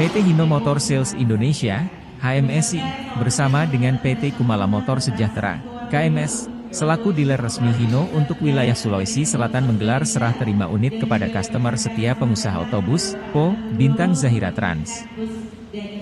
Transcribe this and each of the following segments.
PT Hino Motor Sales Indonesia, HMSI, bersama dengan PT Kumala Motor Sejahtera, KMS, selaku dealer resmi Hino untuk wilayah Sulawesi Selatan menggelar serah terima unit kepada customer setia pengusaha otobus, PO, Bintang Zahira Trans.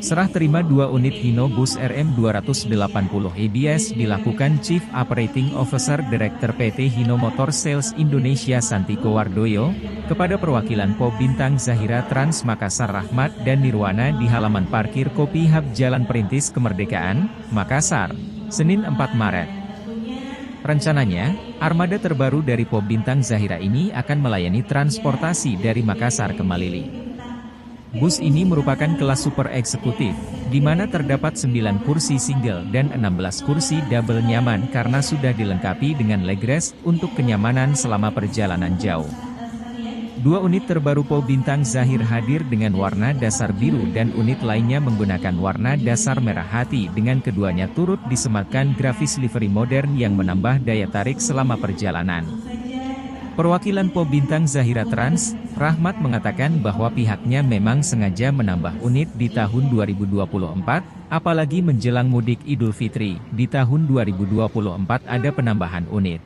Serah terima 2 unit Hino Bus RM280 EBS dilakukan Chief Operating Officer Director PT Hino Motor Sales Indonesia Santiko Wardoyo, kepada perwakilan PO Bintang Zahira Trans Makassar Rahmat dan Nirwana di halaman parkir Kopi Hub Jalan Perintis Kemerdekaan, Makassar, Senin 4 Maret. Rencananya, armada terbaru dari PO Bintang Zahira ini akan melayani transportasi dari Makassar ke Malili. Bus ini merupakan kelas super eksekutif, di mana terdapat 9 kursi single dan 16 kursi double nyaman karena sudah dilengkapi dengan leg rest untuk kenyamanan selama perjalanan jauh. 2 unit terbaru PO Bintang Zahir hadir dengan warna dasar biru dan unit lainnya menggunakan warna dasar merah hati dengan keduanya turut disematkan grafis livery modern yang menambah daya tarik selama perjalanan. Perwakilan PO Bintang Zahira Trans, Rahmat mengatakan bahwa pihaknya memang sengaja menambah unit di tahun 2024, apalagi menjelang mudik Idul Fitri, di tahun 2024 ada penambahan unit.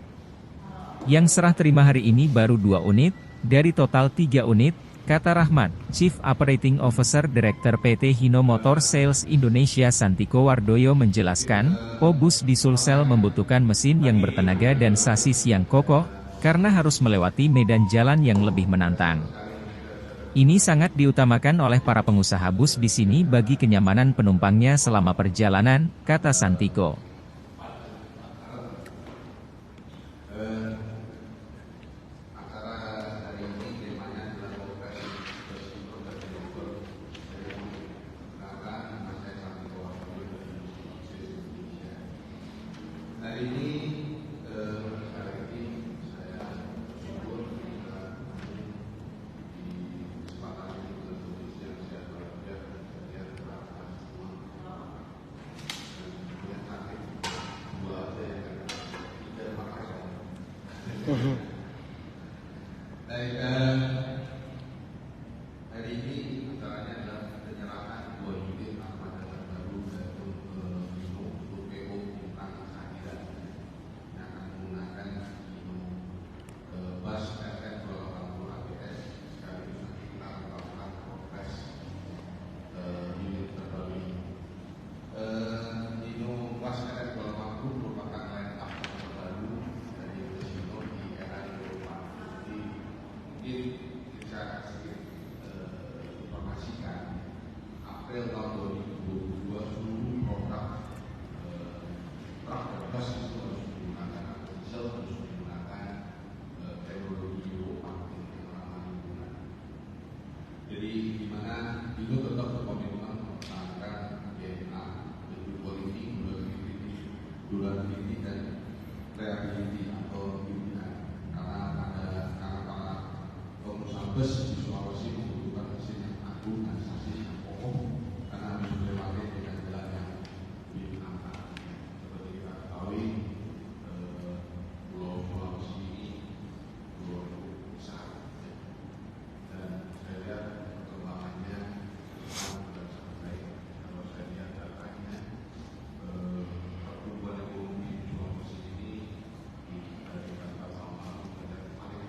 Yang serah terima hari ini baru 2 unit, dari total 3 unit, kata Rahmat, Chief Operating Officer Director PT Hino Motor Sales Indonesia Santiko Wardoyo menjelaskan, PO Bus di Sulsel membutuhkan mesin yang bertenaga dan sasis yang kokoh, karena harus melewati medan jalan yang lebih menantang. Ini sangat diutamakan oleh para pengusaha bus di sini bagi kenyamanan penumpangnya selama perjalanan, kata Santiko. Baik, hari ini acaranya adalah penyerahan 2 unit armada terbaru yaitu Hino untuk PO Bintang Zahira yang akan menggunakan Hino Bus RM280 ABS sekaligus nanti kita akan melakukan progres unit terbaru ini. Hino Bus RM280 merupakan line up terbaru dari Hino di era Eropa. Mungkin bisa kasih informasikan April tahun 2022 seluruh produk truk dan bus itu harus menggunakan diesel, harus menggunakan teknologi Eropa yang ramah lingkungan. Jadi di mana itu tetap berkomitmen mempertahankan DNA, quality, durability dan reliability atau hubungan. Bus di Sulawesi membutuhkan mesin yang agung dan sasis yang kokoh karena harus melewati dengan jalan yang lebih aman. Seperti kita ketahui, Pulau Sulawesi ini pulau besar, dan saya lihat perkembangannya sudah sangat baik. Kalau saya lihat datanya, pertumbuhan ekonomi di Sulawesi ini dari tahun lalu menjadi paling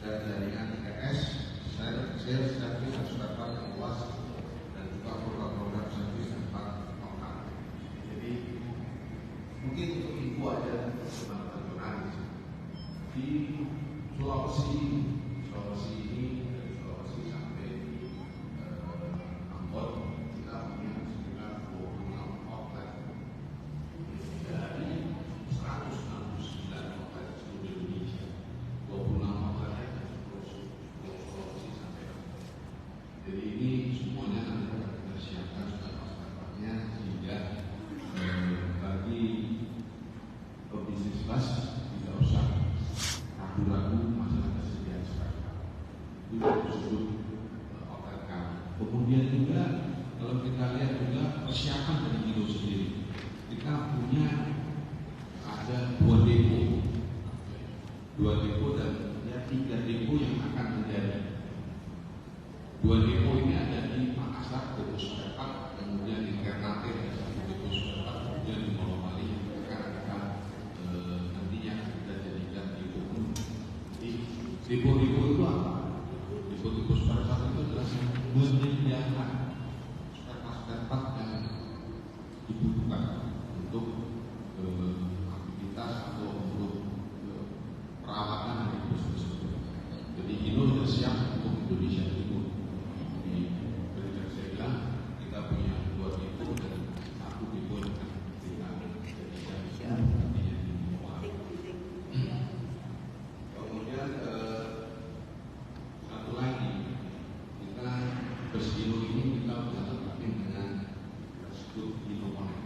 dan jaringan IKS, sales service dan spare yang luas, dan juga program-program service tempat lokal. Jadi mungkin untuk info aja teman-teman di Sulawesi ini dari Sulawesi sampai di Ambon kita punya sekitar 26 outlet dari 169 outlet seluruh Indonesia. 26 outletnya terus Sulawesi sampai Ambon. Jadi ini semuanya nanti akan kita siapkan step-stepnya sehingga bagi pebisnis bus tidak usah ragu-ragu masalah kesediaan spare. Itu disebut outlet kami. Kemudian juga kalau kita lihat juga persiapan dari Hino sendiri, kita punya ada 2 depo dan 3 depo yang akan menjadi. 2 depo ini ada di Makassar, depo spare part, kemudian di Ternate ada 1 depo spare part, kemudian di Molomali yang akan nantinya kita jadikan depo. Jadi depo-depo itu apa? Depo-depo spare part itu adalah menyediakan spare part yang dibutuhkan untuk aktivitas atau untuk perawatan dari bus tersebut. Jadi Hino sudah siap untuk Indonesia Timur. Jadi seperti yang saya bilang, kita punya 2 depo dan 1 depo yang akan kita jadikan nantinya di Molomali. Kemudian satu lagi, kita bus Hino ini kita sudah lengkapin dengan disebut Hino Connect.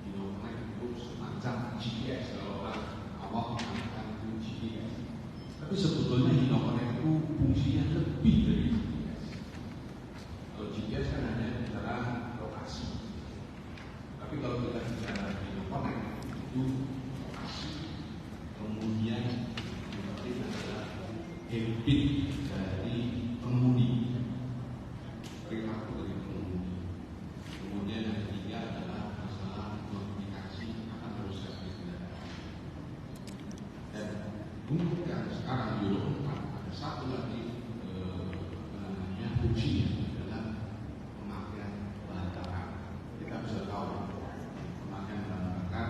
Hino Connect itu semacam GPS, kalau orang awam mengatakan itu GPS. Tapi sebetulnya Hino Connect itu fungsinya lebih dari GPS. Kalau GPS kan hanya bicara lokasi. Tapi kalau kita bicara Hino Connect itu lokasi, kemudian yang penting adalah habit dari pengemudi, perilaku dari pengemudi. Kemudian yang ketiga adalah masalah notifikasi akan harus servis kendaraan. Dan untuk yang sekarang Euro 4 ada satu lagi fungsinya adalah pemakaian bahan bakar. Kita bisa tahu pemakaian bahan bakar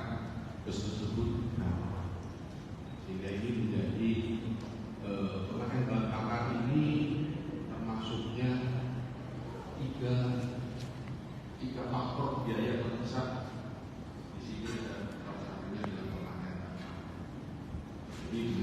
bus tersebut berapa. Sehingga ini menjadi pemakaian bahan bakar ini termasuknya tiga faktor biaya terbesar di sini, dan salah satunya adalah pemakaian bakar. Jadi